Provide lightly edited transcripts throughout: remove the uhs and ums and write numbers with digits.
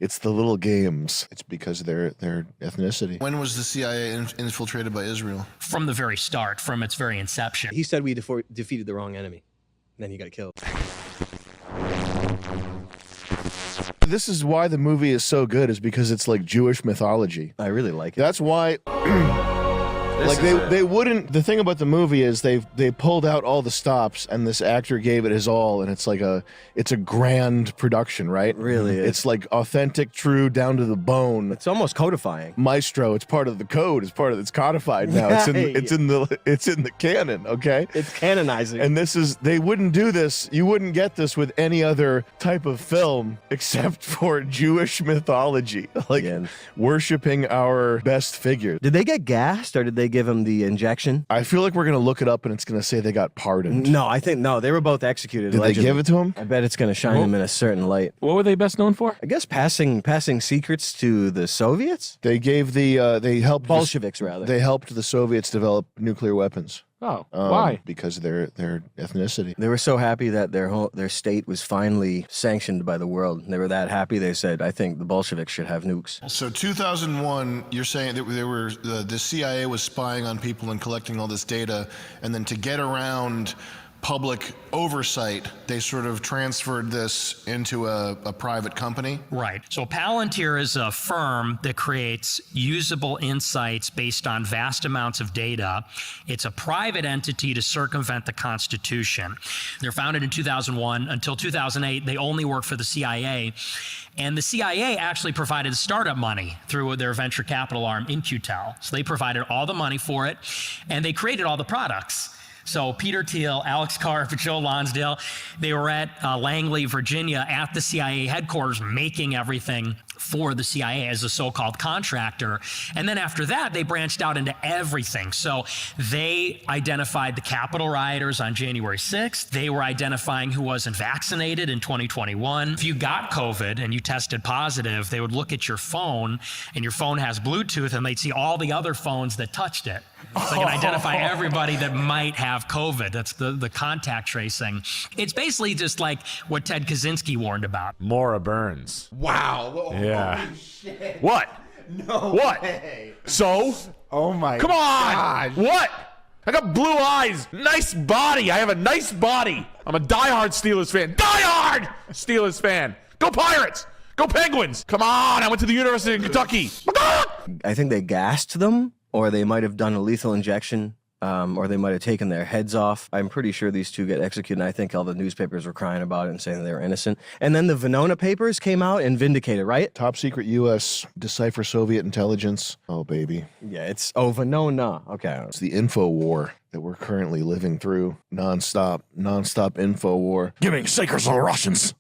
It's the little games. It's because of their ethnicity. When was the CIA infiltrated by Israel? From the very start, from its very inception. He said we defeated the wrong enemy. Then he got killed. This is why the movie is so good, is because it's like Jewish mythology. I really like it. That's why like they wouldn't. The thing about the movie is they pulled out all the stops, and this actor gave it his all, and it's a grand production, right? Really is. It's like authentic, true, down to the bone. It's almost codifying. Maestro. It's part of the code. It's codified now. It's in the canon. Okay. It's canonizing. And they wouldn't do this. You wouldn't get this with any other type of film except for Jewish mythology, like worshiping our best figure. Did they get gassed, or did they give him the injection? I feel like we're gonna look it up, and it's gonna say they got pardoned. No, I think no. They were both executed. Did allegedly. they give it to him? I bet it's gonna shine them in a certain light. What were they best known for? I guess passing secrets to the Soviets. They gave they helped Bolsheviks rather. They helped the Soviets develop nuclear weapons. Oh, why? Because of their ethnicity. They were so happy that their state was finally sanctioned by the world. They were that happy. They said, "I think the Bolsheviks should have nukes." So 2001, you're saying that the CIA was spying on people and collecting all this data, and then to get around public oversight, they sort of transferred this into a private company? Right. So Palantir is a firm that creates usable insights based on vast amounts of data. It's a private entity to circumvent the Constitution. They're founded in 2001. Until 2008, they only worked for the CIA. And the CIA actually provided startup money through their venture capital arm, In-Q-Tel. So they provided all the money for it, and they created all the products. So Peter Thiel, Alex Karp, Joe Lonsdale, they were at Langley, Virginia at the CIA headquarters making everything for the CIA as a so-called contractor. And then after that, they branched out into everything. So they identified the Capitol rioters on January 6th. They were identifying who wasn't vaccinated in 2021. If you got COVID and you tested positive, they would look at your phone, and your phone has Bluetooth, and they'd see all the other phones that touched it. So they can identify everybody that might have COVID. That's the contact tracing. It's basically just like what Ted Kaczynski warned about. Maura Burns. Wow. Yeah. Holy shit. What? No What? way. So? Oh my Come on! gosh. What? I got blue eyes, nice body. I have a nice body. I'm a diehard Steelers fan. Diehard Steelers fan. Go Pirates! Go Penguins! Come on! I went to the University of Kentucky. I think they gassed them, or they might have done a lethal injection, or they might have taken their heads off. I'm pretty sure these two get executed, and I think all the newspapers were crying about it and saying they were innocent. And then the Venona papers came out and vindicated, right? Top secret U.S. decipher Soviet intelligence. Oh, baby. Yeah, it's Venona. Okay. It's the info war that we're currently living through. Non-stop info war. Giving sacred to the Russians.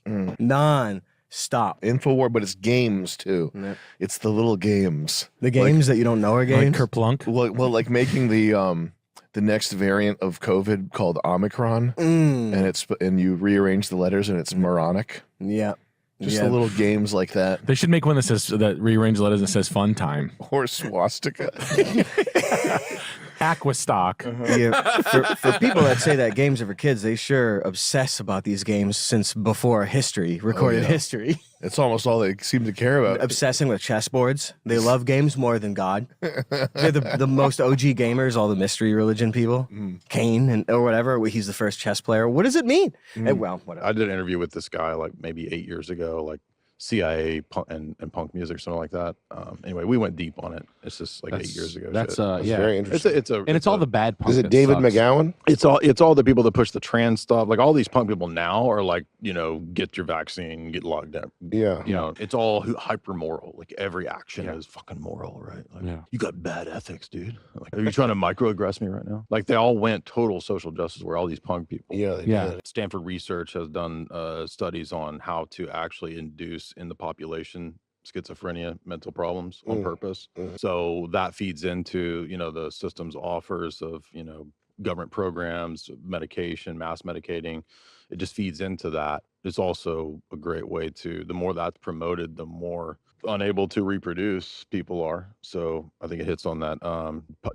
Stop. Info war, but it's games too. Yep. It's the little games. The games that you don't know are games? Like Kerplunk. Well, like making the next variant of COVID called Omicron, and you rearrange the letters and it's moronic. Yeah. Just the little games like that. They should make one that rearrange letters and says fun time. Or swastika. Aquastock. Yeah, for people that say that games are for kids, they sure obsess about these games since before recorded history. It's almost all they seem to care about. Obsessing with chessboards. They love games more than God. They're the most OG gamers, all the mystery religion people. Cain or whatever, he's the first chess player. What does it mean? Well, whatever. I did an interview with this guy like maybe 8 years ago, like CIA and punk music, something like that. Anyway, we went deep on it. It's just like 8 years ago. That's shit. yeah. Very interesting. It's all the bad punk. Is it that David sucks. McGowan? It's all the people that push the trans stuff. Like all these punk people now are like, get your vaccine, get locked down. Yeah. It's all hyper moral. Like every action is fucking moral, right? Like, you got bad ethics, dude. Like, are you trying to microaggress me right now? Like they all went total social justice where all these punk people. Yeah. They did. Stanford Research has done studies on how to actually induce in the population schizophrenia, mental problems on purpose. So that feeds into, the system's offers of, government programs, medication, mass medicating. It just feeds into that. It's also a great way the more that's promoted, the more unable to reproduce people are. So I think it hits on that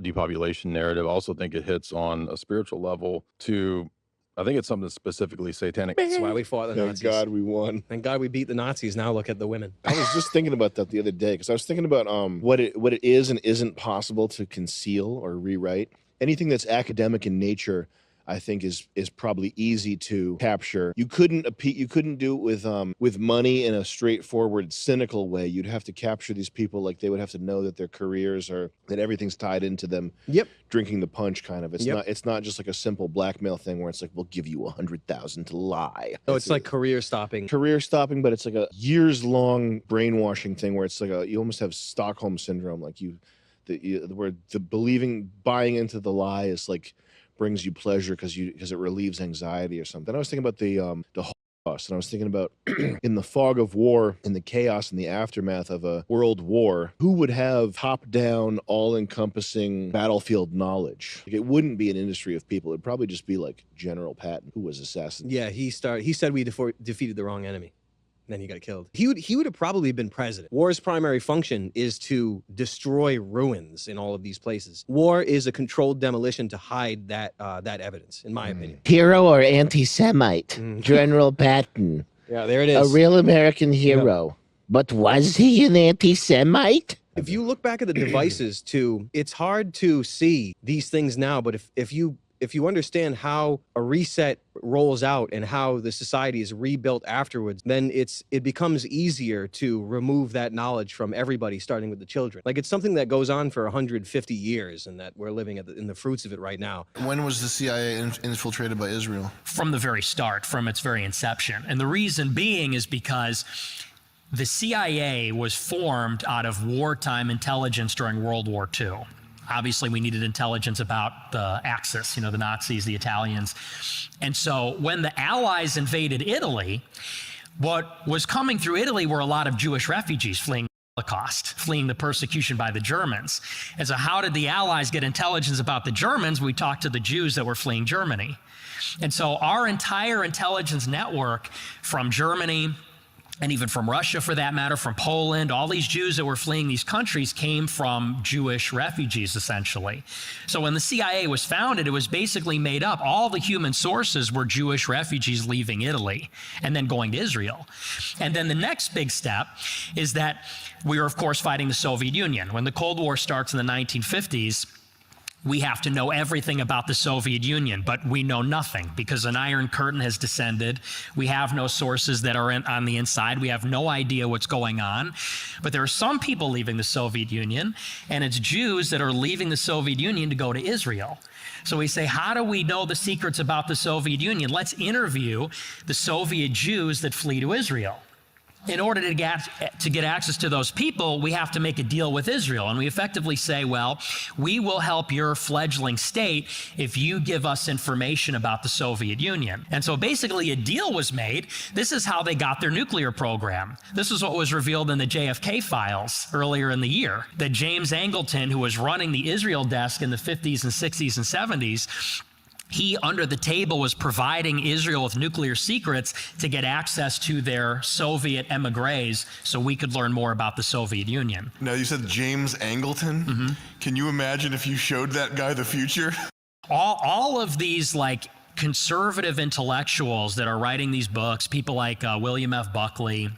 depopulation narrative. I also think it hits on a spiritual level to I think it's something specifically satanic. That's why we fought the Thank Nazis. God we won. Thank God we beat the Nazis. Now look at the women. I was just thinking about that the other day because I was thinking about what it is and isn't possible to conceal or rewrite. Anything that's academic in nature, I think is probably easy to capture. You couldn't do it with money in a straightforward, cynical way. You'd have to capture these people like they would have to know that their careers are that everything's tied into them. Yep. Drinking the punch, kind of. Yep. It's not just like a simple blackmail thing where it's like we'll give you 100,000 to lie. So it's like career stopping. Career stopping, but it's like a years long brainwashing thing where it's like you almost have Stockholm syndrome, like where buying into the lie is like brings you pleasure because it relieves anxiety or something. I was thinking about the Holocaust, and I was thinking about in the fog of war, in the chaos and the aftermath of a world war, who would have top-down, all-encompassing battlefield knowledge? Like, it wouldn't be an industry of people. It'd probably just be like General Patton, who was assassinated. Yeah, he said we defeated the wrong enemy. Then he got killed. He would have probably been president. War's primary function is to destroy ruins in all of these places. War is a controlled demolition to hide that evidence, in my opinion. Hero or anti-Semite? General Patton. Yeah, there it is. A real American hero. But was he an anti-Semite? If you look back at the devices too, it's hard to see these things now, but if you understand how a reset rolls out and how the society is rebuilt afterwards, then it becomes easier to remove that knowledge from everybody, starting with the children. Like, it's something that goes on for 150 years, and that we're living in the fruits of it right now. When was the CIA infiltrated by Israel? From the very start, from its very inception. And the reason being is because the CIA was formed out of wartime intelligence during World War II. Obviously, we needed intelligence about the Axis, the Nazis, the Italians. And so when the Allies invaded Italy, what was coming through Italy were a lot of Jewish refugees fleeing the Holocaust, fleeing the persecution by the Germans. And so how did the Allies get intelligence about the Germans? We talked to the Jews that were fleeing Germany. And so our entire intelligence network from Germany, and even from Russia, for that matter, from Poland, all these Jews that were fleeing these countries came from Jewish refugees, essentially. So when the CIA was founded, it was basically made up. All the human sources were Jewish refugees leaving Italy and then going to Israel. And then the next big step is that we were, of course, fighting the Soviet Union. When the Cold War starts in the 1950s, we have to know everything about the Soviet Union, but we know nothing because an Iron Curtain has descended. We have no sources that are on the inside. We have no idea what's going on. But there are some people leaving the Soviet Union, and it's Jews that are leaving the Soviet Union to go to Israel. So we say, how do we know the secrets about the Soviet Union? Let's interview the Soviet Jews that flee to Israel. In order to get access to those people, we have to make a deal with Israel. And we effectively say, well, we will help your fledgling state if you give us information about the Soviet Union. And so basically a deal was made. This is how they got their nuclear program. This is what was revealed in the JFK files earlier in the year, that James Angleton, who was running the Israel desk in the 50s and 60s and 70s, he, under the table, was providing Israel with nuclear secrets to get access to their Soviet emigres so we could learn more about the Soviet Union. Now, you said James Angleton. Mm-hmm. Can you imagine if you showed that guy the future? All of these, like, conservative intellectuals that are writing these books, people like William F. Buckley,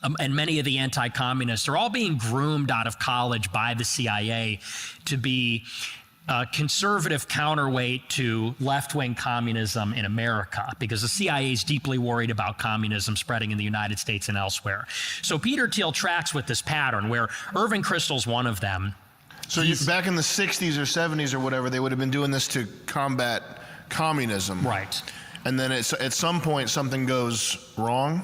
and many of the anti-communists are all being groomed out of college by the CIA to be a conservative counterweight to left-wing communism in America, because the CIA is deeply worried about communism spreading in the United States and elsewhere. So Peter Thiel tracks with this pattern where Irving Kristol's one of them. So back in the 60s or 70s or whatever, they would have been doing this to combat communism. Right. And then at some point something goes wrong?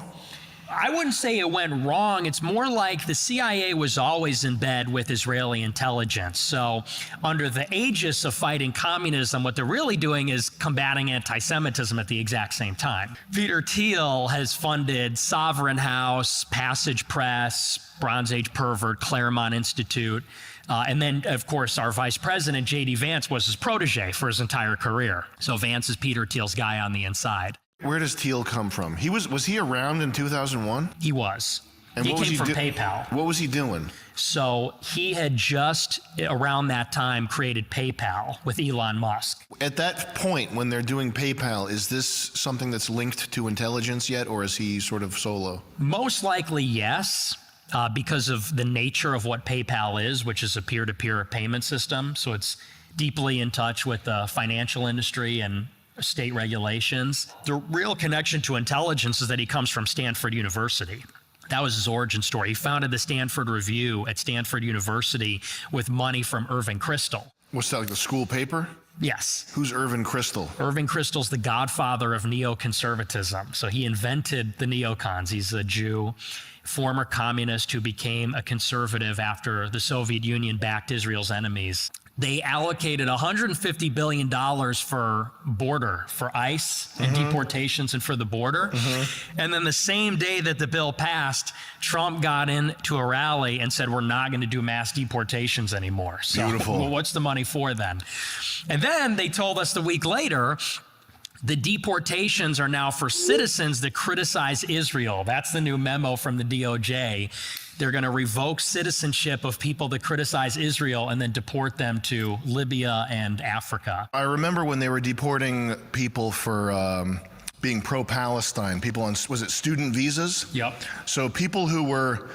I wouldn't say it went wrong. It's more like the CIA was always in bed with Israeli intelligence. So under the aegis of fighting communism, what they're really doing is combating anti-Semitism at the exact same time. Peter Thiel has funded Sovereign House, Passage Press, Bronze Age Pervert, Claremont Institute, and then, of course, our vice president, J.D. Vance, was his protege for his entire career. So Vance is Peter Thiel's guy on the inside. Where does Thiel come from? Was he around in 2001? He was. And He what was came from do- PayPal. What was he doing? So he had just around that time created PayPal with Elon Musk. At that point, when they're doing PayPal, is this something that's linked to intelligence yet, or is he sort of solo? Most likely, yes. Because of the nature of what PayPal is, which is a peer-to-peer payment system. So it's deeply in touch with the financial industry and state regulations. The real connection to intelligence is that he comes from Stanford University. That was his origin story. He founded the Stanford Review at Stanford University with money from Irving Kristol. What's that, like the school paper? Yes. Who's Irving Kristol? Irving Kristol's the godfather of neoconservatism. So he invented the neocons. He's a Jew, former communist who became a conservative after the Soviet Union backed Israel's enemies. They allocated $150 billion for ICE and deportations and for the border. And then the same day that the bill passed, Trump got into a rally and said, we're not going to do mass deportations anymore. So, Beautiful. well, what's the money for then? And then they told us the week later, the deportations are now for citizens that criticize Israel. That's the new memo from the DOJ. They're going to revoke citizenship of people that criticize Israel and then deport them to Libya and Africa. I remember when they were deporting people for being pro-Palestine, people on, was it student visas? Yep. So people who were,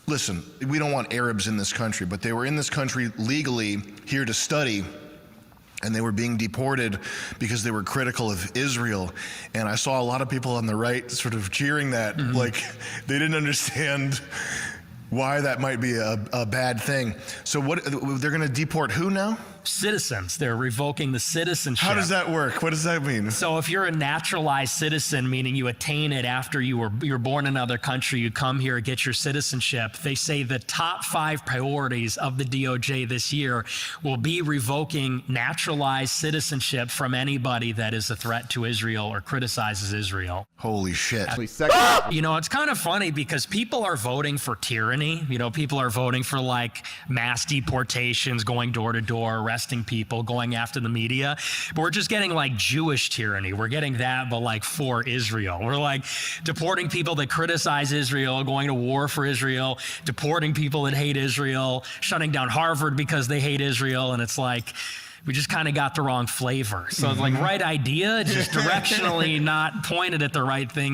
listen, we don't want Arabs in this country, but they were in this country legally here to study, and they were being deported because they were critical of Israel. And I saw a lot of people on the right sort of cheering that, like they didn't understand why that might be a bad thing. So what, they're gonna deport who now? Citizens. They're revoking the citizenship. How does that work? What does that mean? So if you're a naturalized citizen, meaning you attain it after you were born in another country, you come here, get your citizenship, they say the top 5 priorities of the DOJ this year will be revoking naturalized citizenship from anybody that is a threat to Israel or criticizes Israel. Holy shit. You know, it's kind of funny because people are voting for tyranny. You know, people are voting for like mass deportations, going door to door, arresting people, going after the media. But we're just getting like Jewish tyranny. We're getting that, but like for Israel. We're like deporting people that criticize Israel, going to war for Israel, deporting people that hate Israel, shutting down Harvard because they hate Israel. And it's like, we just kind of got the wrong flavor. So it's like right idea, just directionally not pointed at the right thing.